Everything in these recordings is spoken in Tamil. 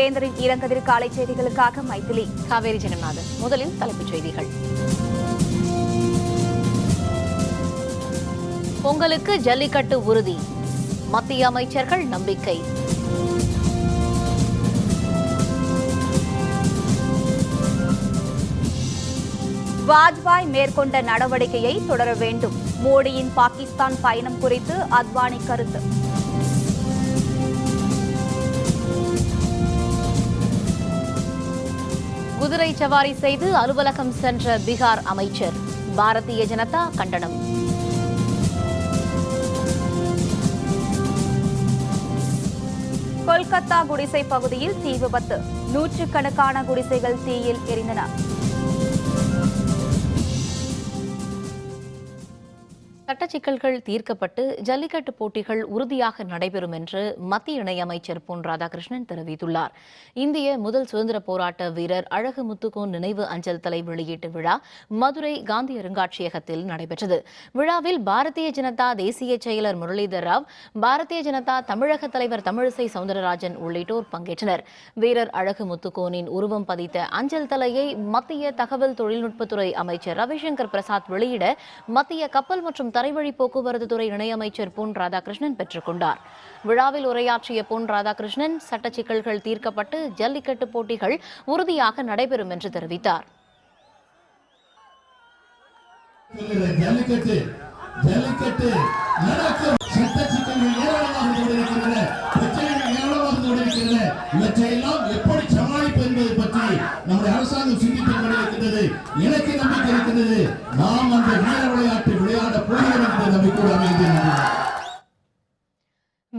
வேந்தரின் இளங்கதிர் காலை செய்திகளுக்காக மைதிலி. காவேரி ஜெகநாதன். முதலில் தலைப்புச் செய்திகள். பொங்கலுக்கு ஜல்லிக்கட்டு உறுதி, மத்திய அமைச்சர்கள் நம்பிக்கை. வாஜ்பாய் மேற்கொண்ட நடவடிக்கையை தொடர வேண்டும், மோடியின் பாகிஸ்தான் பயணம் குறித்து அத்வானி கருத்து. குதிரை சவாரி செய்து அலுவலகம் சென்ற பீகார் அமைச்சர், பாரதிய ஜனதா கண்டனம். கொல்கத்தா குடிசை பகுதியில் தீ விபத்து, நூற்றுக்கணக்கான குடிசைகள் தீயில் எரிந்தன. சட்ட சிக்கல்கள் தீர்க்கப்பட்டு ஜல்லிக்கட்டு போட்டிகள் உறுதியாக நடைபெறும் என்று மத்திய இணையமைச்சர் பொன் ராதாகிருஷ்ணன் தெரிவித்துள்ளார். இந்திய முதல் சுதந்திர போராட்ட வீரர் அழகு முத்துக்கோன் நினைவு அஞ்சல் தலை வெளியீட்டு விழா மதுரை காந்தி அருங்காட்சியகத்தில் நடைபெற்றது. விழாவில் பாரதிய ஜனதா தேசிய செயலர் முரளிதர் ராவ், பாரதிய ஜனதா தமிழக தலைவர் தமிழிசை சவுந்தரராஜன் உள்ளிட்டோர் பங்கேற்றனர். வீரர் அழகு முத்துக்கோனின் உருவம் பதித்த அஞ்சல் தலையை மத்திய தகவல் தொழில்நுட்பத்துறை அமைச்சர் ரவிசங்கர் பிரசாத் வெளியிட மத்திய கப்பல் மற்றும் தரைவழி போக்குவரத்து துறை இணையமைச்சர் பொன் ராதாகிருஷ்ணன் பெற்றுக் கொண்டார். விழாவில் உரையாற்றிய பொன் ராதாகிருஷ்ணன், சட்ட சிக்கல்கள் தீர்க்கப்பட்டு ஜல்லிக்கட்டு போட்டிகள் உறுதியாக நடைபெறும் என்று தெரிவித்தார். எப்படி சமாளிப்பு என்பதை பற்றி நம்முடைய அரசாங்கம் சிந்தித்துக் கொண்டிருக்கிறது. எனக்கு நம்பிக்கை இருக்கிறது, நாம் அந்த வீர விளையாட்டு விளையாட போகிறோம் என்ற நம்பிக்கையோடு அமைந்திருக்கிறோம்.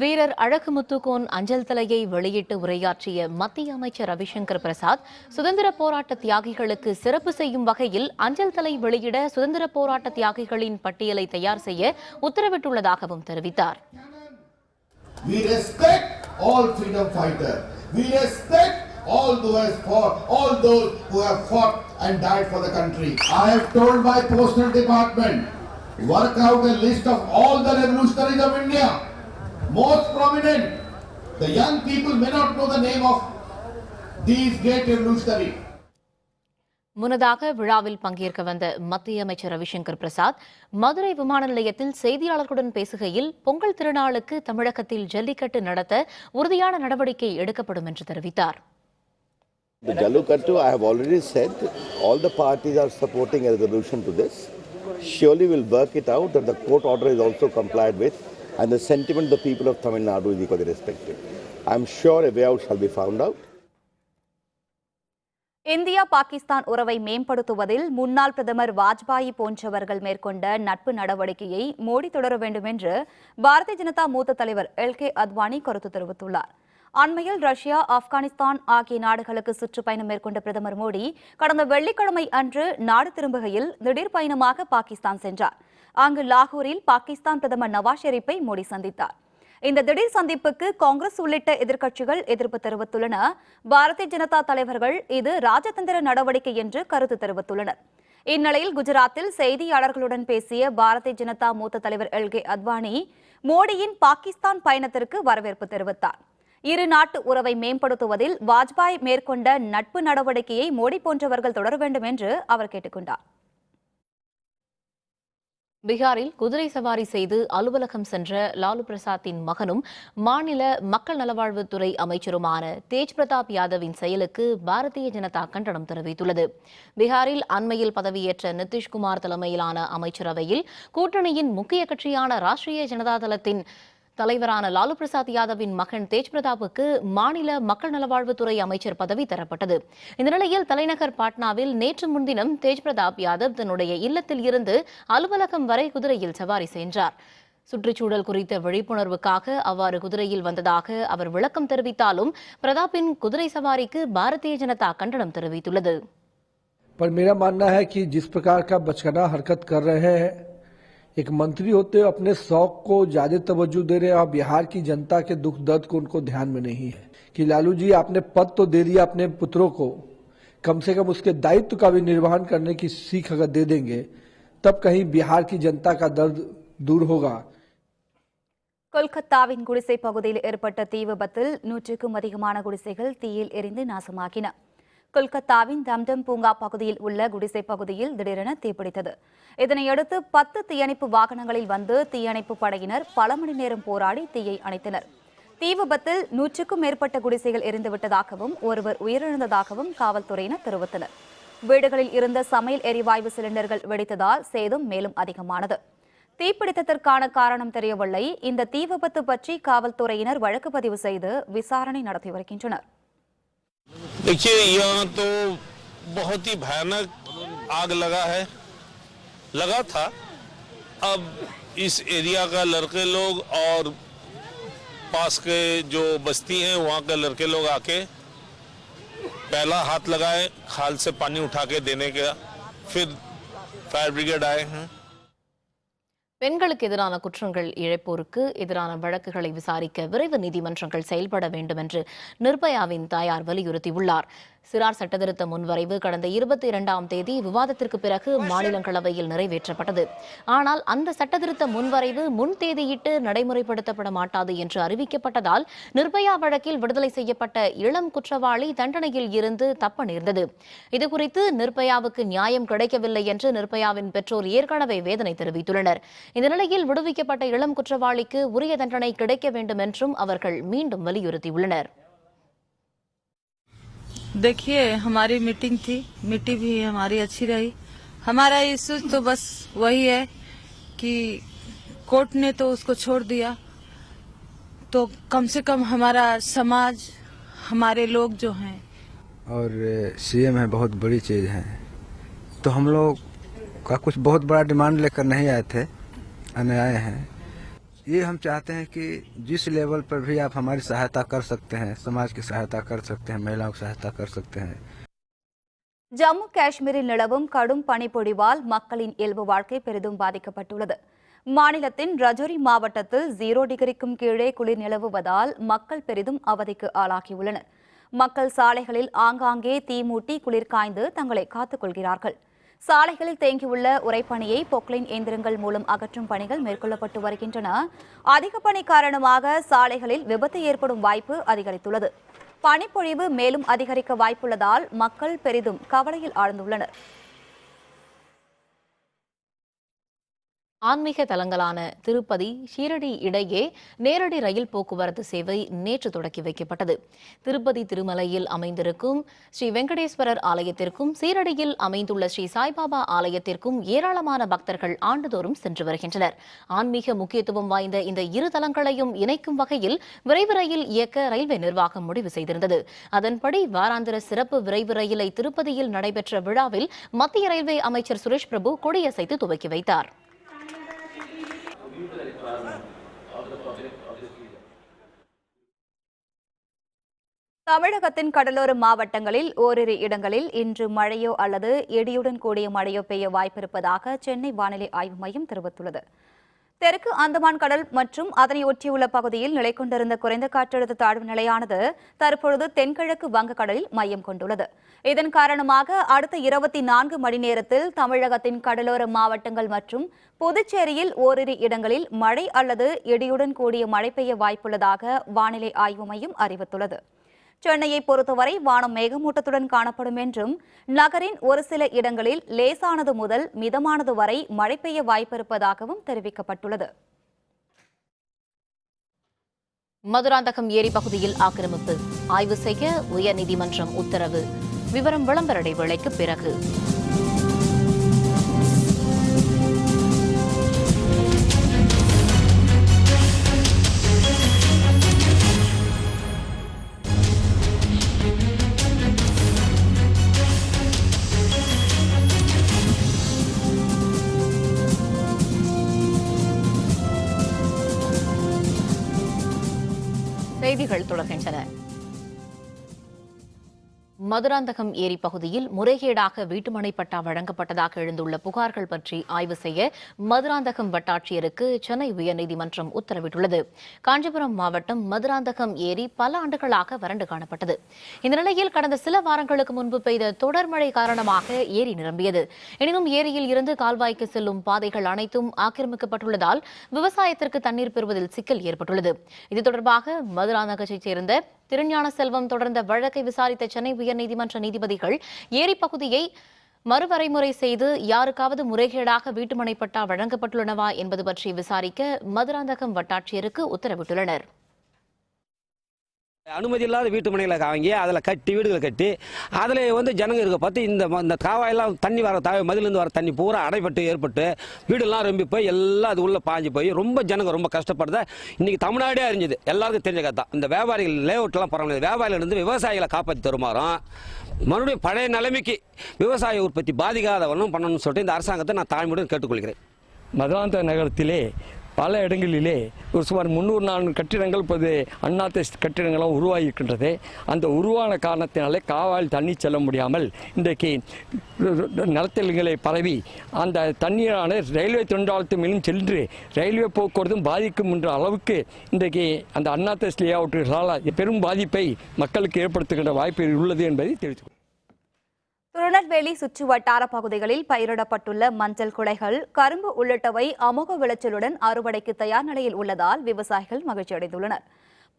வீரர் அழகு முத்துக்கோன் அஞ்சல் தலையை வெளியிட்டு உரையாற்றிய மத்திய அமைச்சர் ரவிசங்கர் பிரசாத், சுதந்திர போராட்ட தியாகிகளுக்கு சிறப்பு செய்யும் வகையில் அஞ்சல் தலை வெளியிட சுதந்திர போராட்ட தியாகிகளின் பட்டியலை தயார் செய்ய உத்தரவிட்டுள்ளதாகவும் தெரிவித்தார். We respect all freedom fighters. We respect all those who have fought and died for the country. I have told my postal department, work out a list of all the revolutionaries of India, most prominent. The young people may not know the name of these great revolutionaries. முன்னதாக விழாவில் பங்கேற்க வந்த மத்திய அமைச்சர் ரவிசங்கர் பிரசாத் மதுரை விமான நிலையத்தில் செய்தியாளர்களுடன் பேசுகையில், பொங்கல் திருநாளுக்கு தமிழகத்தில் ஜல்லிக்கட்டு நடத்த உறுதியான நடவடிக்கை எடுக்கப்படும் என்று தெரிவித்தார். The Jallikattu, I have already said, all the parties are supporting a resolution to this. Surely we'll work it out that the court order is also complied with and the sentiment of the people of Tamil Nadu is equally respected. I am sure a way out shall be found out. India Pakistan உறவை மேம்படுத்துவதில் முன்னாள் பிரதமர் வாஜ்பாய் போன்றவர்கள் மேற்கொண்ட நட்பு நடவடிக்கையை மோடி தொடர வேண்டும் என்று பாரதிய ஜனதா மூத்த தலைவர் எல்.கே. அத்வானி கருத்து தெரிவித்துள்ளார். அண்மையில் ரஷ்யா, ஆப்கானிஸ்தான் ஆகிய நாடுகளுக்கு சுற்றுப்பயணம் மேற்கொண்ட பிரதமர் மோடி கடந்த வெள்ளிக்கிழமை அன்று நாடு திரும்புகையில் திடீர் பயணமாக பாகிஸ்தான் சென்றார். அங்கு லாகூரில் பாகிஸ்தான் பிரதமர் நவாஸ் ஷெரீப்பை மோடி சந்தித்தார். இந்த திடீர் சந்திப்புக்கு காங்கிரஸ் உள்ளிட்ட எதிர்க்கட்சிகள் எதிர்ப்பு தெரிவித்துள்ளன. பாரதிய ஜனதா தலைவர்கள் இது ராஜதந்திர நடவடிக்கை என்று கருத்து தெரிவித்துள்ளனர். இந்நிலையில் குஜராத்தில் செய்தியாளர்களுடன் பேசிய பாரதிய ஜனதா மூத்த தலைவர் எல்.கே. அத்வானி மோடியின் பாகிஸ்தான் பயணத்திற்கு வரவேற்பு தெரிவித்தார். இரு நாட்டு உறவை மேம்படுத்துவதில் வாஜ்பாய் மேற்கொண்ட நட்பு நடவடிக்கையை மோடி போன்றவர்கள் தொடர வேண்டும் என்று அவர் கேட்டுக் கொண்டார். பீகாரில் குதிரை சவாரி செய்து அலுவலகம் சென்ற லாலு பிரசாத்தின் மகனும் மாநில மக்கள் நலவாழ்வுத்துறை அமைச்சருமான தேஜ் பிரதாப் யாதவின் செயலுக்கு பாரதிய ஜனதா கண்டனம் தெரிவித்துள்ளது. பீகாரில் அண்மையில் பதவியேற்ற நிதிஷ்குமார் தலைமையிலான அமைச்சரவையில் கூட்டணியின் முக்கிய கட்சியான ராஷ்டிரிய ஜனதா தளத்தின் தலைவரான லாலு பிரசாத் யாதவின் மகன் தேஜ் பிரதாப்புக்கு மாநில மக்கள் நலவாழ்வுத்துறை அமைச்சர் பதவி தரப்பட்டது. இந்த நிலையில் தலைநகர் பாட்னாவில் நேற்று முன்தினம் தேஜ் பிரதாப் யாதவ் தன்னுடைய இல்லத்தில் இருந்து அலுவலகம் வரை குதிரையில் சவாரி சென்றார். சுற்றுச்சூழல் குறித்த விழிப்புணர்வுக்காக அவ்வாறு குதிரையில் வந்ததாக அவர் விளக்கம் தெரிவித்தாலும் பிரதாப்பின் குதிரை சவாரிக்கு பாரதிய ஜனதா கண்டனம் தெரிவித்துள்ளது. पर मेरा मानना है कि जिस प्रकार का बचकाना हरकत कर रहे हैं, एक मंत्री होते हुए अपने शौक को ज्यादा तवज्जो दे रहे हैं और बिहार की जनता के दुख दर्द को उनको ध्यान में नहीं है कि लालू जी आपने पद तो दे दिया अपने पुत्रों को, कम से कम उसके दायित्व का भी निर्वहन करने की सीख अगर दे देंगे तब कहीं बिहार की जनता का दर्द दूर होगा. கொல்கத்தாவின் குடிசை பகுதியில் ஏற்பட்ட தீ விபத்தில் 100க்கும் அதிகமான குடிசைகள் தீயில் எரிந்து நாசமாகின. கொல்கத்தாவின் தம்டம் பூங்கா பகுதியில் உள்ள குடிசை பகுதியில் திடீரென தீப்பிடித்தது. இதனையடுத்து 10 தீயணைப்பு வாகனங்களில் வந்து தீயணைப்பு படையினர் பல மணி நேரம் போராடி தீயை அணைத்தனர். தீ விபத்தில் 100க்கும் மேற்பட்ட குடிசைகள் எரிந்துவிட்டதாகவும் ஒருவர் உயிரிழந்ததாகவும் காவல்துறையினர் தெரிவித்தனர். வீடுகளில் இருந்த சமையல் எரிவாயு சிலிண்டர்கள் வெடித்ததால் சேதம் மேலும் அதிகமானது. தீப்பிடித்ததற்கான காரணம் தெரியவில்லை. இந்த தீ விபத்து பற்றி காவல்துறையினர் வழக்கு பதிவு செய்து விசாரணை நடத்தி வருகின்றனர். देखिए, यहाँ तो बहुत ही भयानक आग लगा था। अब इस एरिया का लड़के लोग और पास के जो बस्ती हैं वहाँ के लड़के लोग आके पहला हाथ लगाए, खाल से पानी उठा के देने का, फिर फायर ब्रिगेड आए हैं. பெண்களுக்கு எதிரான குற்றங்கள் இழைப்போருக்கு எதிரான வழக்குகளை விசாரிக்க விரைவு நீதிமன்றங்கள் செயல்பட வேண்டும் என்று நிர்பயாவின் தாயார் வலியுறுத்தியுள்ளார். சிறார் சட்டத்திருத்த முன்வரைவு கடந்த 22ஆம் தேதி விவாதத்திற்கு பிறகு மாநிலங்களவையில் நிறைவேற்றப்பட்டது. ஆனால் அந்த சட்டத்திருத்த முன்வரைவு முன் தேதியிட்டு நடைமுறைப்படுத்தப்பட மாட்டாது என்று அறிவிக்கப்பட்டதால் நிர்பயா வழக்கில் விடுதலை செய்யப்பட்ட இளம் குற்றவாளி தண்டனையில் இருந்து தப்ப நேர்ந்தது. இதுகுறித்து நிர்பயாவுக்கு நியாயம் கிடைக்கவில்லை என்று நிர்பயாவின் பெற்றோர் ஏற்கனவே வேதனை தெரிவித்துள்ளனர். இந்த நிலையில் விடுவிக்கப்பட்ட இளம் குற்றவாளிக்கு உரிய தண்டனை கிடைக்க வேண்டும் என்றும் அவர்கள் மீண்டும் வலியுறுத்தியுள்ளனர். देखिए, हमारी मीटिंग थी, मीटिंग भी हमारी अच्छी रही. हमारा इश्यू तो बस वही है कि कोर्ट ने तो उसको छोड़ दिया, तो कम से कम हमारा समाज, हमारे लोग जो हैं और सीएम है बहुत बड़ी चीज है, तो हम लोग का कुछ बहुत बड़ा डिमांड लेकर नहीं आए थे, आए हैं. ये हम चाहते हैं कि जिस लेवल पर भी आप हमारी सहायता कर सकते हैं, समाज की सहायता कर सकते हैं, महिलाओं की सहायता कर सकते हैं. ஜம்மு காஷ்மீரில் நிலவும் கடும் பனிப்பொழிவால் மக்களின் இயல்பு வாழ்க்கை பெரிதும் பாதிக்கப்பட்டுள்ளது. மாநிலத்தின் ரஜோரி மாவட்டத்தில் 0 டிகிரிக்கும் கீழே குளிர் நிலவுவதால் மக்கள் பெரிதும் அவதிக்கு ஆளாகியுள்ளனர். மக்கள் சாலைகளில் ஆங்காங்கே தீ மூட்டி குளிர் காய்ந்து தங்களை காத்துக் கொள்கிறார்கள். சாலைகளில் தேங்கியுள்ள உறைபனியை பொக்லைன் இயந்திரங்கள் மூலம் அகற்றும் பணிகள் மேற்கொள்ளப்பட்டு வருகின்றன. அதிக பனி காரணமாக சாலைகளில் விபத்து ஏற்படும் வாய்ப்பு அதிகரித்துள்ளது. பனிப்பொழிவு மேலும் அதிகரிக்க வாய்ப்புள்ளதால் மக்கள் பெரிதும் கவலையில் ஆழ்ந்துள்ளனர். ஆன்மீக தலங்களான திருப்பதி, ஷீரடி இடையே நேரடி ரயில் போக்குவரத்து சேவை நேற்று தொடக்கி வைக்கப்பட்டது. திருப்பதி திருமலையில் அமைந்திருக்கும் ஸ்ரீ வெங்கடேஸ்வரர் ஆலயத்திற்கும் ஷீரடியில் அமைந்துள்ள ஸ்ரீ சாய்பாபா ஆலயத்திற்கும் ஏராளமான பக்தர்கள் ஆண்டுதோறும் சென்று வருகின்றனர். ஆன்மீக முக்கியத்துவம் வாய்ந்த இந்த இரு தலங்களையும் இணைக்கும் வகையில் விரைவு ரயில் இயக்க ரயில்வே நிர்வாகம் முடிவு செய்திருந்தது. அதன்படி வாராந்திர சிறப்பு விரைவு ரயிலை திருப்பதியில் நடைபெற்ற விழாவில் மத்திய ரயில்வே அமைச்சர் சுரேஷ் பிரபு கொடியசைத்து துவக்கி வைத்தார். தமிழகத்தின் கடலோர மாவட்டங்களில் ஓரிரு இடங்களில் இன்று மழையோ அல்லது இடியுடன் கூடிய மழையோ பெய்ய வாய்ப்பிருப்பதாக சென்னை வானிலை ஆய்வு மையம் தெரிவித்துள்ளது. தெற்கு அந்தமான் கடல் மற்றும் அதனை ஒட்டியுள்ள பகுதியில் நிலை கொண்டிருந்த குறைந்த காற்றழுத்த தாழ்வு நிலையானது தற்பொழுது தென்கிழக்கு வங்கக்கடலில் மையம் கொண்டுள்ளது. இதன் காரணமாக அடுத்த 24 மணி நேரத்தில் தமிழகத்தின் கடலோர மாவட்டங்கள் மற்றும் புதுச்சேரியில் ஓரிரு இடங்களில் மழை அல்லது இடியுடன் கூடிய மழை பெய்ய வாய்ப்புள்ளதாக வானிலை ஆய்வு மையம் அறிவித்துள்ளது. சென்னையை பொறுத்தவரை வானம் மேகமூட்டத்துடன் காணப்படும் என்றும் நகரின் ஒரு சில இடங்களில் லேசானது முதல் மிதமானது வரை மழை பெய்ய வாய்ப்பிருப்பதாகவும் தெரிவிக்கப்பட்டுள்ளது. மதுராந்தகம் ஏரி பகுதியில் ஆக்கிரமிப்பு ஆய்வு செய்ய உயர்நீதிமன்றம் உத்தரவு. விவரம் விளம்பர இடைவேளைக்கு பிறகு. செய்திகள் தொடர்கின்றன. மதுராந்தகம் ஏரி பகுதியில் முறைகேடாக வீட்டுமனை பட்டா வழங்கப்பட்டதாக எழுந்துள்ள புகார்கள் பற்றி ஆய்வு செய்ய மதுராந்தகம் வட்டாட்சியருக்கு சென்னை உயர்நீதிமன்றம் உத்தரவிட்டுள்ளது. காஞ்சிபுரம் மாவட்டம் மதுராந்தகம் ஏரி பல ஆண்டுகளாக வறண்டு காணப்பட்டது. இந்த நிலையில் கடந்த சில வாரங்களுக்கு முன்பு பெய்த தொடர் மழை காரணமாக ஏரி நிரம்பியது. எனினும் ஏரியில் இருந்து கால்வாய்க்கு செல்லும் பாதைகள் அனைத்தும் ஆக்கிரமிக்கப்பட்டுள்ளதால் விவசாயத்திற்கு தண்ணீர் பெறுவதில் சிக்கல் ஏற்பட்டுள்ளது. இது தொடர்பாக மதுராந்தகத்தைச் சேர்ந்த திருஞான செல்வம் தொடர்ந்த வழக்கை விசாரித்த சென்னை உயர்நீதிமன்ற நீதிபதிகள் ஏரி பகுதியை மறுவரைமுறை செய்து யாருக்காவது முறைகேடாக வீட்டுமனை பட்டா வழங்கப்பட்டுள்ளனவா என்பது பற்றி விசாரிக்க மதுராந்தகம் வட்டாட்சியருக்கு உத்தரவிட்டுள்ளனர். அனுமதி இல்லாத வீட்டு மனைகளை வாங்கி அதில் கட்டி வீடுகளை கட்டி அதில் ஜனங்க இருக்க பார்த்து இந்த காவாயெல்லாம் தண்ணி வர மதிலிருந்து வர தண்ணி பூரா அடைப்பட்டு ஏற்பட்டு வீடெல்லாம் ரொம்ப போய் எல்லாம் அது உள்ளே பாஞ்சு போய் ரொம்ப ஜனங்க ரொம்ப கஷ்டப்படுறத இன்னைக்கு தமிழ்நாடே அறிஞ்சது, எல்லாருக்கும் தெரிஞ்ச கதை. இந்த வியாபாரிகள் லேஅவுட்லாம் பரவாயில்ல, வியாபாரிகள் இருந்து விவசாயிகளை காப்பாற்றி தருமாறும் மறுபடியும் பழைய நிலைமைக்கு விவசாய உற்பத்தி பாதிக்காதவனும் பண்ணணும்னு சொல்லிட்டு இந்த அரசாங்கத்தை நான் தாழ்மையுடன் கேட்டுக்கொள்கிறேன். மதுராந்தக நகரத்திலே பல இடங்களிலே ஒரு சுமார் 300-400 கட்டிடங்கள் இப்போது அண்ணாத்த கட்டிடங்களும் உருவாகியிருக்கின்றது. அந்த உருவான காரணத்தினாலே காவாயில் தண்ணி செல்ல முடியாமல் இன்றைக்கு நிலத்தல்களை பரவி அந்த தண்ணீரான ரயில்வே தொழிலாளத்து மேலும் சென்று ரயில்வே போக்குவரத்தும் பாதிக்கும் என்ற அளவுக்கு இன்றைக்கு அந்த அண்ணாத்த லேஅவுட்டுகளால் பெரும் பாதிப்பை மக்களுக்கு ஏற்படுத்துகின்ற வாய்ப்பு உள்ளது என்பதை தெரிவித்துள்ளேன். திருநெல்வேலி சுற்று வட்டார பகுதிகளில் பயிரிடப்பட்டுள்ள மஞ்சள் குலைகள், கரும்பு உள்ளிட்டவை அமோக விளைச்சலுடன் அறுவடைக்கு தயார் நிலையில் உள்ளதால் விவசாயிகள் மகிழ்ச்சியடைந்துள்ளனர்.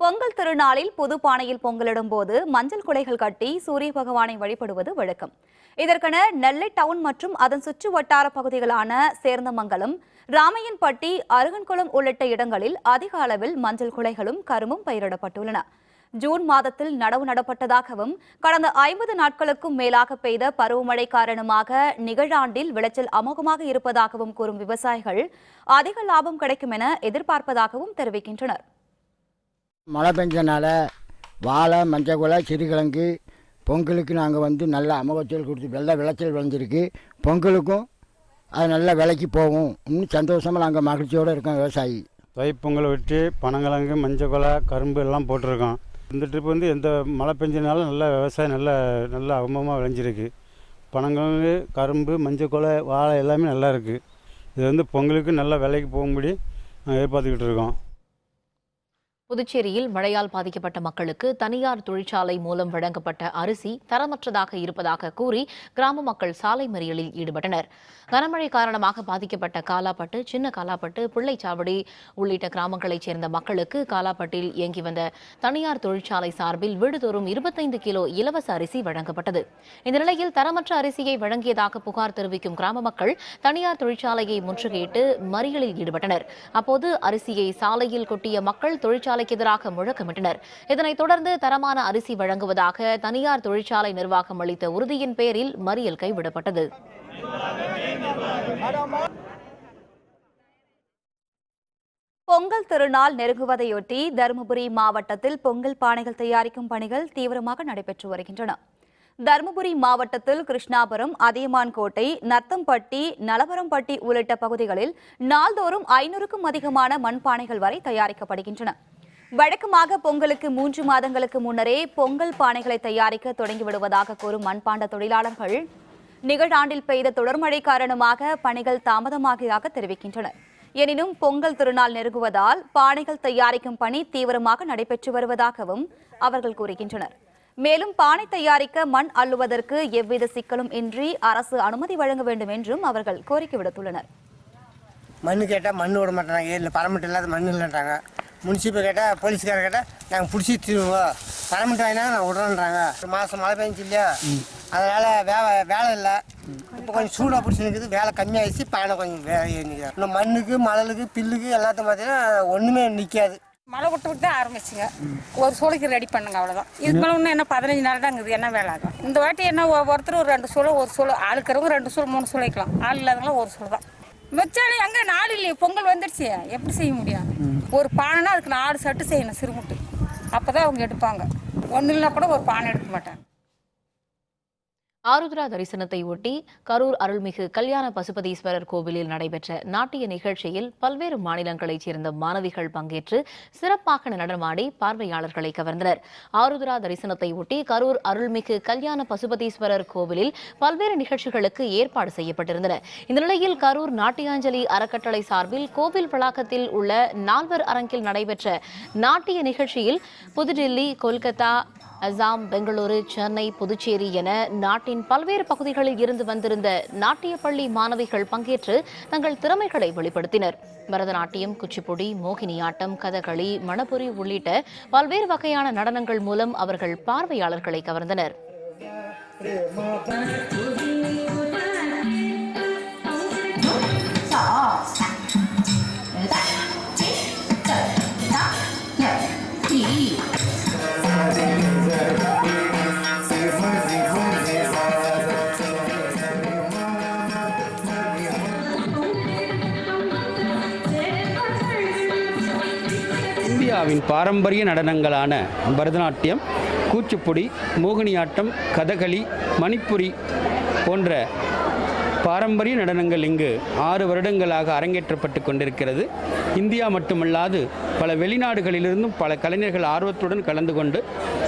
பொங்கல் திருநாளில் புது பானையில் பொங்கலிடும் போது மஞ்சள் குலைகள் கட்டி சூரிய பகவானை வழிபடுவது வழக்கம். இதற்கென நெல்லை டவுன் மற்றும் அதன் சுற்று வட்டார பகுதிகளான சேர்ந்தமங்கலம், ராமையன்பட்டி, அருகன்குளம் உள்ளிட்ட இடங்களில் அதிக அளவில் மஞ்சள் குலைகளும் கரும்பும் பயிரிடப்பட்டுள்ளன. ஜூன் மாதத்தில் நடவு நடப்பட்டதாகவும் கடந்த 50 நாட்களுக்கும் மேலாக பெய்த பருவமழை காரணமாக நிகழாண்டில் விளைச்சல் அமோகமாக இருப்பதாகவும் கூறும் விவசாயிகள் அதிக லாபம் கிடைக்கும் என எதிர்பார்ப்பதாகவும் தெரிவிக்கின்றனர். மழை பெஞ்சனால வாழை, மஞ்சள், சிறுகிழங்கு பொங்கலுக்கு நாங்கள் நல்ல அமோகச்சல் கொடுத்து வெள்ளை விளைச்சல் விளைஞ்சிருக்கு. பொங்கலுக்கும் அது நல்ல விலைக்கு போகும். இன்னும் சந்தோஷமாக நாங்கள் மகிழ்ச்சியோடு இருக்கோம். விவசாயி தைப்பொங்கலை விட்டு பனங்கிழங்கு, மஞ்சள், கரும்பு எல்லாம் போட்டிருக்கோம். இந்த ட்ரிப் எந்த மழை பெஞ்சனாலும் நல்ல விவசாயம் நல்ல அமோகமாக விளைஞ்சிருக்கு. பனங்கிழங்கு, கரும்பு, மஞ்சள், வாழை எல்லாமே நல்லா இருக்குது. இது பொங்கலுக்கு நல்ல விலைக்கு போகும்படி நாங்கள் எதிர்பார்த்துக்கிட்டு இருக்கோம். புதுச்சேரியில் மழையால் பாதிக்கப்பட்ட மக்களுக்கு தனியார் தொழிற்சாலை மூலம் வழங்கப்பட்ட அரிசி தரமற்றதாக இருப்பதாக கூறி கிராம மக்கள் சாலை மறியலில் ஈடுபட்டனர். கனமழை காரணமாக பாதிக்கப்பட்ட காலாப்பட்டு, சின்ன காலாப்பட்டு, பிள்ளைச்சாவடி உள்ளிட்ட கிராமங்களைச் சேர்ந்த மக்களுக்கு காலாப்பட்டில் இயங்கி வந்த தனியார் தொழிற்சாலை சார்பில் வீடுதோறும் 25 கிலோ இலவச அரிசி வழங்கப்பட்டது. இந்த நிலையில் தரமற்ற அரிசியை வழங்கியதாக புகார் தெரிவிக்கும் கிராம மக்கள் தனியார் தொழிற்சாலையை முற்றுகையிட்டு மறியலில் ஈடுபட்டனர். அப்போது அரிசியை சாலையில் கொட்டிய மக்கள் தொழிற்சாலை எதிராக முழக்கமிட்டனர். இதனைத் தொடர்ந்து தரமான அரிசி வழங்குவதாக தனியார் தொழிற்சாலை நிர்வாகம் அளித்த உறுதியின் பேரில் மறியல் கைவிடப்பட்டது. பொங்கல் திருநாள் நெருங்குவதையொட்டி தருமபுரி மாவட்டத்தில் பொங்கல் பானைகள் தயாரிக்கும் பணிகள் தீவிரமாக நடைபெற்று வருகின்றன. தருமபுரி மாவட்டத்தில் கிருஷ்ணாபுரம், அதியமான்கோட்டை, நத்தம்பட்டி, நலவரம்பட்டி உள்ளிட்ட பகுதிகளில் நாள்தோறும் 500க்கும் அதிகமான மண்பானைகள் வரை தயாரிக்கப்படுகின்றன. வழக்கமாக பொங்கலுக்கு 3 மாதங்களுக்கு முன்னரே பொங்கல் பானைகளை தயாரிக்க தொடங்கிவிடுவதாக கூறும் மண்பாண்ட தொழிலாளர்கள் நிகழாண்டில் பெய்த தொடர்மழை காரணமாக பணிகள் தாமதமாகியதாக தெரிவிக்கின்றனர். எனினும் பொங்கல் திருநாள் நெருங்குவதால் பானைகள் தயாரிக்கும் பணி தீவிரமாக நடைபெற்று வருவதாகவும் அவர்கள் கூறுகின்றனர். மேலும் பானை தயாரிக்க மண் அள்ளுவதற்கு எவ்வித சிக்கலும் இன்றி அரசு அனுமதி வழங்க வேண்டும் என்றும் அவர்கள் கோரிக்கை விடுத்துள்ளனர். மண் கேட்டால் மண் விட மாட்டாங்க. ஏரியில் பரமிட்டு இல்லாத மண் இல்லைன்றாங்க. முனிசிபல் கேட்டால், போலீஸ்காரர் கேட்டால் நாங்கள் பிடிச்சி தருவோம், பரமிட்டு வாங்கினா நான் விடுறேன்றாங்க. ஒரு மாதம் மழை பெஞ்சு இல்லையா, அதனால் வேலை இல்லை. இப்போ கொஞ்சம் சூடாக பிடிச்சி நிற்குது, வேலை கம்மியாகிடுச்சு. பானை கொஞ்சம் வேலை நிற்கிறார். இன்னும் மண்ணுக்கு, மணலுக்கு, பில்லுக்கு எல்லாத்தையும் பார்த்தீங்கன்னா ஒன்றுமே நிற்காது. மழை விட்டு தான் ஆரம்பிச்சுங்க. ஒரு சூளைக்கு ரெடி பண்ணுங்க, அவ்வளோதான். இது மேலே இன்னும் என்ன 15 நாள் தான் இருக்குது. என்ன வேலை ஆகும் இந்த வாட்டி? என்ன ஒருத்தர் ஒரு 2 சூளை, ஒரு சூளை ஆளுக்கிறவங்க 2 சூளை 3 சூளைக்கலாம். ஆள் இல்லாதவங்களாம் ஒரு சூளை தான். வச்சாலே அங்கே நாடு இல்லையே, பொங்கல் வந்துடுச்சு, எப்படி செய்ய முடியும்? ஒரு பானைனா அதுக்கு 4 சட்டு செய்யணும், சிறுமுட்டு. அப்போ தான் அவங்க எடுப்பாங்க. ஒன்றும் இல்லைனா கூட ஒரு பானை எடுக்க மாட்டாங்க. ஆருத்ரா தரிசனத்தை ஒட்டி கரூர் அருள்மிகு கல்யாண பசுபதீஸ்வரர் கோவிலில் நடைபெற்ற நாட்டிய நிகழ்ச்சியில் பல்வேறு மாநிலங்களைச் சேர்ந்த மாணவிகள் பங்கேற்று சிறப்பாக நடனமாடி பார்வையாளர்களை கவர்ந்தனர். ஆருத்ரா தரிசனத்தை ஒட்டி கரூர் அருள்மிகு கல்யாண பசுபதீஸ்வரர் கோவிலில் பல்வேறு நிகழ்ச்சிகளுக்கு ஏற்பாடு செய்யப்பட்டிருந்தன. இந்த நிலையில் கரூர் நாட்டியாஞ்சலி அறக்கட்டளை சார்பில் கோவில் வளாகத்தில் உள்ள நால்வர் அரங்கில் நடைபெற்ற நாட்டிய நிகழ்ச்சியில் புதுடில்லி, கொல்கத்தா, அசாம், பெங்களூரு, சென்னை, புதுச்சேரி என நாட்டின் பல்வேறு பகுதிகளில் இருந்து வந்திருந்த நாட்டிய பள்ளி மாணவிகள் பங்கேற்று தங்கள் திறமைகளை வெளிப்படுத்தினர். பரதநாட்டியம், குச்சிப்புடி, மோகினியாட்டம், கதகளி, மணப்புரி உள்ளிட்ட பல்வேறு வகையான நடனங்கள் மூலம் அவர்கள் பார்வையாளர்களை கவர்ந்தனர். இந்தியாவின் பாரம்பரிய நடனங்களான பரதநாட்டியம், கூச்சிப்புடி, மோகினியாட்டம், கதகளி, மணிப்புரி போன்ற பாரம்பரிய நடனங்கள் இங்கு 6 வருடங்களாக அரங்கேற்றப்பட்டு கொண்டிருக்கிறது. இந்தியா மட்டுமல்லாது பல வெளிநாடுகளிலிருந்தும் பல கலைஞர்கள் ஆர்வத்துடன் கலந்து கொண்டு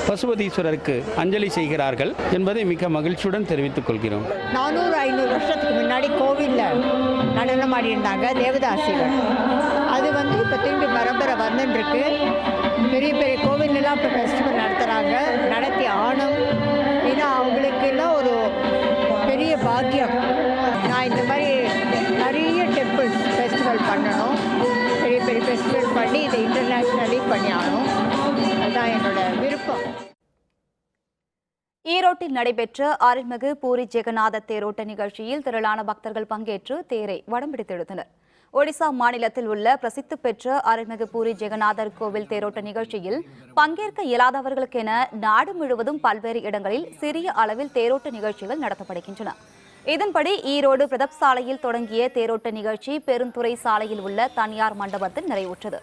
பசுபதீஸ்வரருக்கு அஞ்சலி செய்கிறார்கள் என்பதை மிக மகிழ்ச்சியுடன் தெரிவித்துக் கொள்கிறோம். 400-500 வருஷத்துக்கு முன்னாடி கோவிலில் நடனம் ஆடிருந்தாங்க தேவதாசிகள். அது இப்போ திரும்பி பரம்பரை வந்துருக்கு. பெரிய பெரிய கோவிலெல்லாம் இப்போ ஃபெஸ்டிவல் நடத்துகிறாங்க. நடத்தி ஆணும். ஏன்னா அவங்களுக்கு எல்லாம் ஒரு பெரிய பாக்கியம். நான் இந்த மாதிரி நிறைய டெம்பிள்ஸ் ஃபெஸ்டிவல் பண்ணணும். பெரிய பெரிய ஃபெஸ்டிவல் பண்ணி இதை இன்டர்நேஷ்னலி பண்ணி ஆகணும். அதுதான் என்னோட விருப்பம். ஈரோட்டில் நடைபெற்ற அருள்மிகு பூரி ஜெகநாத தேரோட்ட நிகழ்ச்சியில் திரளான பக்தர்கள் பங்கேற்று தேரை வடம் பிடித்தெடுத்தனர். ஒடிசா மாநிலத்தில் உள்ள பிரசித்தி பெற்ற அருள்மிகு பூரி ஜெகநாதர் கோவில் தேரோட்ட நிகழ்ச்சியில் பங்கேற்க இயலாதவர்களுக்கென நாடு முழுவதும் பல்வேறு இடங்களில் சிறிய அளவில் தேரோட்ட நிகழ்ச்சிகள் நடத்தப்படுகின்றன. இதன்படி ஈரோடு பிரதாப் சாலையில் தொடங்கிய தேரோட்ட நிகழ்ச்சி பெருந்துறை சாலையில் உள்ள தனியார் மண்டபத்தில் நிறைவுற்றது.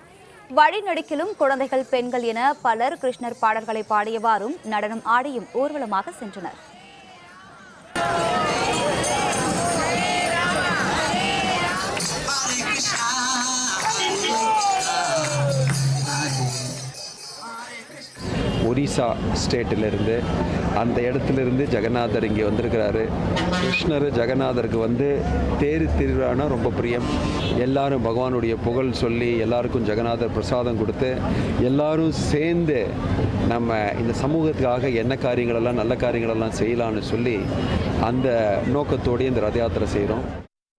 வழிநெடுக்கிலும் குழந்தைகள், பெண்கள் என பலர் கிருஷ்ணர் பாடல்களை பாடியவாறும் நடனம் ஆடியும் ஊர்வலமாக சென்றனர். ஒரிசா ஸ்டேட்டிலிருந்து அந்த இடத்துலேருந்து ஜெகநாதர் இங்கே வந்திருக்கிறாரு. கிருஷ்ணர் ஜெகநாதருக்கு தேர் திருவிழானா ரொம்ப பிரியம். எல்லாரும் பகவானுடைய புகழ் சொல்லி எல்லாருக்கும் ஜெகநாதர் பிரசாதம் கொடுத்து எல்லாரும் சேர்ந்து நம்ம இந்த சமூகத்துக்காக என்ன காரியங்களெல்லாம் நல்ல காரியங்களெல்லாம் செய்யலான்னு சொல்லி அந்த நோக்கத்தோடு இந்த ரத யாத்திரை செய்கிறோம்.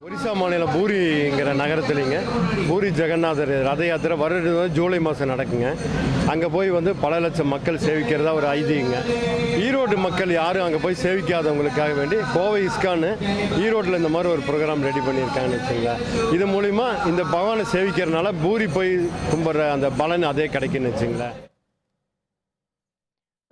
ஒரிசா மாநிலம் பூரிங்கிற நகரத்துலேங்க பூரி ஜெகநாதர் ரத யாத்திரை வருடம் ஜூலை மாதம் நடக்குங்க. அங்கே போய் பல லட்சம் மக்கள் சேவிக்கிறதா ஒரு ஐதீகங்க. ஈரோடு மக்கள் யாரும் அங்கே போய் சேவிக்காதவங்களுக்காக வேண்டி கோவை இஸ்கான்னு ஈரோட்டில் இந்த மாதிரி ஒரு ப்ரோக்ராம் ரெடி பண்ணியிருக்காங்கன்னு வச்சுங்களேன். இது மூலிமா இந்த பகவானை சேவிக்கிறதுனால பூரி போய் கும்பிட்ற அந்த பலன் அதே கிடைக்குன்னு வச்சுங்களேன்.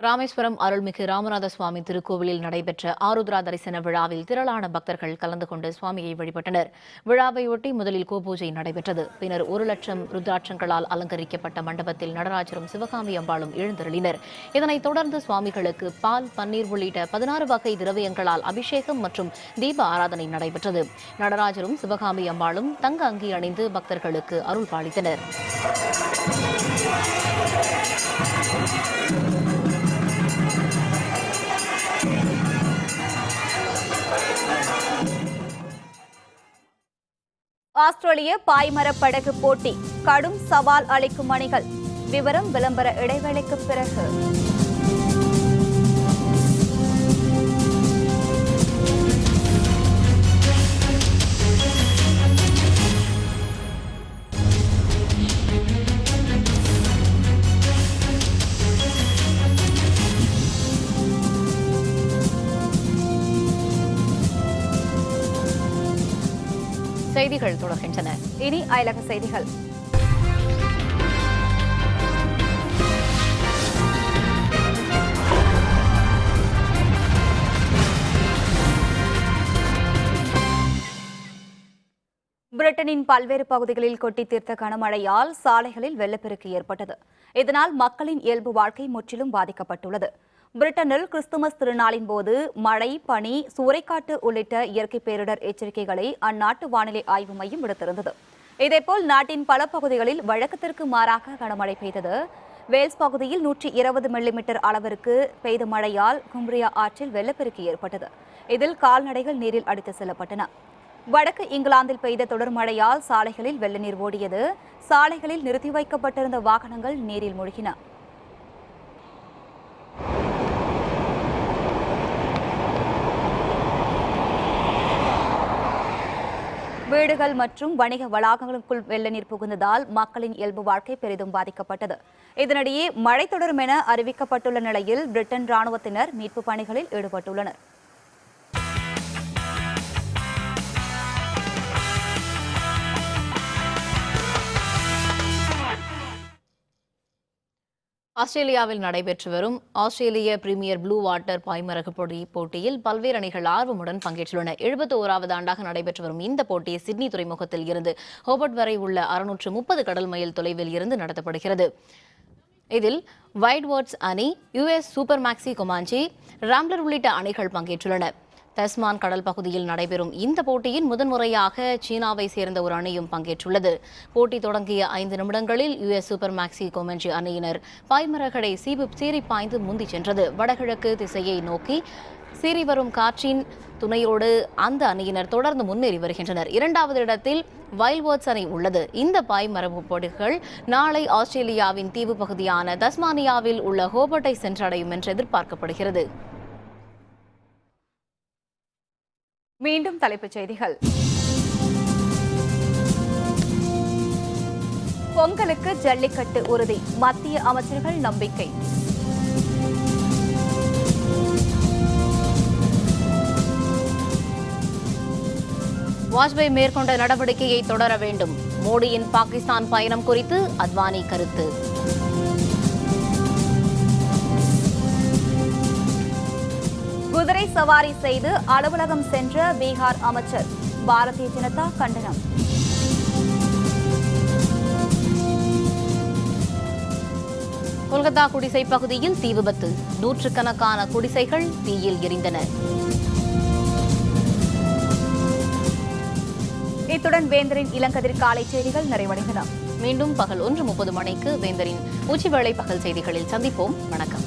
ராமேஸ்வரம் அருள்மிகு ராமநாத சுவாமி திருக்கோவிலில் நடைபெற்ற ஆருத்ரா தரிசன விழாவில் திரளான பக்தர்கள் கலந்து கொண்டு சுவாமியை வழிபட்டனர். விழாவையொட்டி முதலில் கோபூஜை நடைபெற்றது. பின்னர் 1 லட்சம் ருத்ராட்சங்களால் அலங்கரிக்கப்பட்ட மண்டபத்தில் நடராஜரும் சிவகாமி அம்பாளும் எழுந்தருளினர். இதனைத் தொடர்ந்து சுவாமிகளுக்கு பால், பன்னீர் உள்ளிட்ட 16 வகை திரவியங்களால் அபிஷேகம் மற்றும் தீப ஆராதனை நடைபெற்றது. நடராஜரும் சிவகாமி அம்பாளும் தங்க அங்கி அணிந்து பக்தர்களுக்கு அருள் பாலித்தனர். ஆஸ்திரேலிய பாய்மர படகு போட்டி கடும் சவால் அளிக்கும் அணிகள். விவரம் விளம்பர இடைவேளைக்கு பிறகு. செய்திகள் தொடர்கின்றன. இனி அயலக செய்திகள். பிரிட்டனின் பல்வேறு பகுதிகளில் கொட்டி தீர்த்த கனமழையால் சாலைகளில் வெள்ளப்பெருக்கு ஏற்பட்டது. இதனால் மக்களின் இயல்பு வாழ்க்கை முற்றிலும் பாதிக்கப்பட்டுள்ளது. பிரிட்டனில் கிறிஸ்துமஸ் திருநாளின் போது மழை, பனி, சூறைக்காற்று உள்ளிட்ட இயற்கை பேரிடர் எச்சரிக்கைகளை அந்நாட்டு வானிலை ஆய்வு மையம் விடுத்திருந்தது. இதேபோல் நாட்டின் பல பகுதிகளில் வழக்கத்திற்கு மாறாக கனமழை பெய்தது. வேல்ஸ் பகுதியில் 120 மில்லிமீட்டர் அளவிற்கு பெய்த மழையால் கும்ப்ரியா ஆற்றில் வெள்ளப்பெருக்கு ஏற்பட்டது. இதில் கால்நடைகள் நீரில் அடித்து செல்லப்பட்டன. வடக்கு இங்கிலாந்தில் பெய்த தொடர் மழையால் சாலைகளில் வெள்ள நீர் ஓடியது. சாலைகளில் நிறுத்தி வைக்கப்பட்டிருந்த வாகனங்கள் நீரில் மூழ்கின. வீடுகள் மற்றும் வணிக வளாகங்களுக்குள் வெள்ள நீர் புகுந்ததால் மக்களின் இயல்பு வாழ்க்கை பெரிதும் பாதிக்கப்பட்டது. இதனிடையே மழை தொடரும் என அறிவிக்கப்பட்டுள்ள நிலையில் பிரிட்டன் ராணுவத்தினர் மீட்புப் பணிகளில் ஈடுபட்டுள்ளனர். ஆஸ்திரேலியாவில் நடைபெற்று வரும் ஆஸ்திரேலிய பிரீமியர் ப்ளூ வாட்டர் பாய்மரகு போட்டியில் பல்வேறு அணிகள் ஆர்வமுடன் பங்கேற்றுள்ளன. 71வது ஆண்டாக நடைபெற்று வரும் இந்த போட்டி சிட்னி துறைமுகத்தில் இருந்து ஹோபர்ட் வரை உள்ள 630 கடல் மைல் தொலைவில் இருந்து நடத்தப்படுகிறது. இதில் வைட்வர்ட்ஸ் அணி, யுஎஸ் சூப்பர் மேக்ஸி கொமாஞ்சி, ராம்ப்ளர் உள்ளிட்ட அணிகள் பங்கேற்றுள்ளன. தஸ்மான் கடல் பகுதியில் நடைபெறும் இந்த போட்டியின் முதன்முறையாக சீனாவை சேர்ந்த ஒரு அணியும் பங்கேற்றுள்ளது. போட்டி தொடங்கிய 5 நிமிடங்களில் யுஎஸ் சூப்பர் மேக்ஸி கொமஞ்சி அணியினர் பாய்மரகளை சீறி பாய்ந்து முந்தி சென்றது. வடகிழக்கு திசையை நோக்கி சீறி வரும் காற்றின் துணையோடு அந்த அணியினர் தொடர்ந்து முன்னேறி வருகின்றனர். 2வது இடத்தில் வைல்ட்வர்ட்ஸ் அணி உள்ளது. இந்த பாய்மரபு போட்டிகள் நாளை ஆஸ்திரேலியாவின் தீவு பகுதியான தஸ்மானியாவில் உள்ள ஹோபர்ட்டை சென்றடையும் என்று எதிர்பார்க்கப்படுகிறது. மீண்டும் தலைப்புச் செய்திகள். பொங்கலுக்கு ஜல்லிக்கட்டு உறுதி, மத்திய அமைச்சர்கள் நம்பிக்கை. வாஜ்பாய் மேற்கொண்ட நடவடிக்கையை தொடர வேண்டும், மோடியின் பாகிஸ்தான் பயணம் குறித்து அத்வானி கருத்து. குதிரை சவாரி செய்து அலுவலகம் சென்ற பீகார் அமைச்சர், பாரதிய ஜனதா கண்டனம். கொல்கத்தா குடிசை பகுதியில் தீ விபத்து, நூற்றுக்கணக்கான குடிசைகள் தீயில் எரிந்தன. இத்துடன் வேந்தரின் இளங்கதிர் காலை செய்திகள் நிறைவடைந்தன. மீண்டும் பகல் 1:30 மணிக்கு வேந்தரின் உச்சிவேளை பகல் செய்திகளில் சந்திப்போம். வணக்கம்.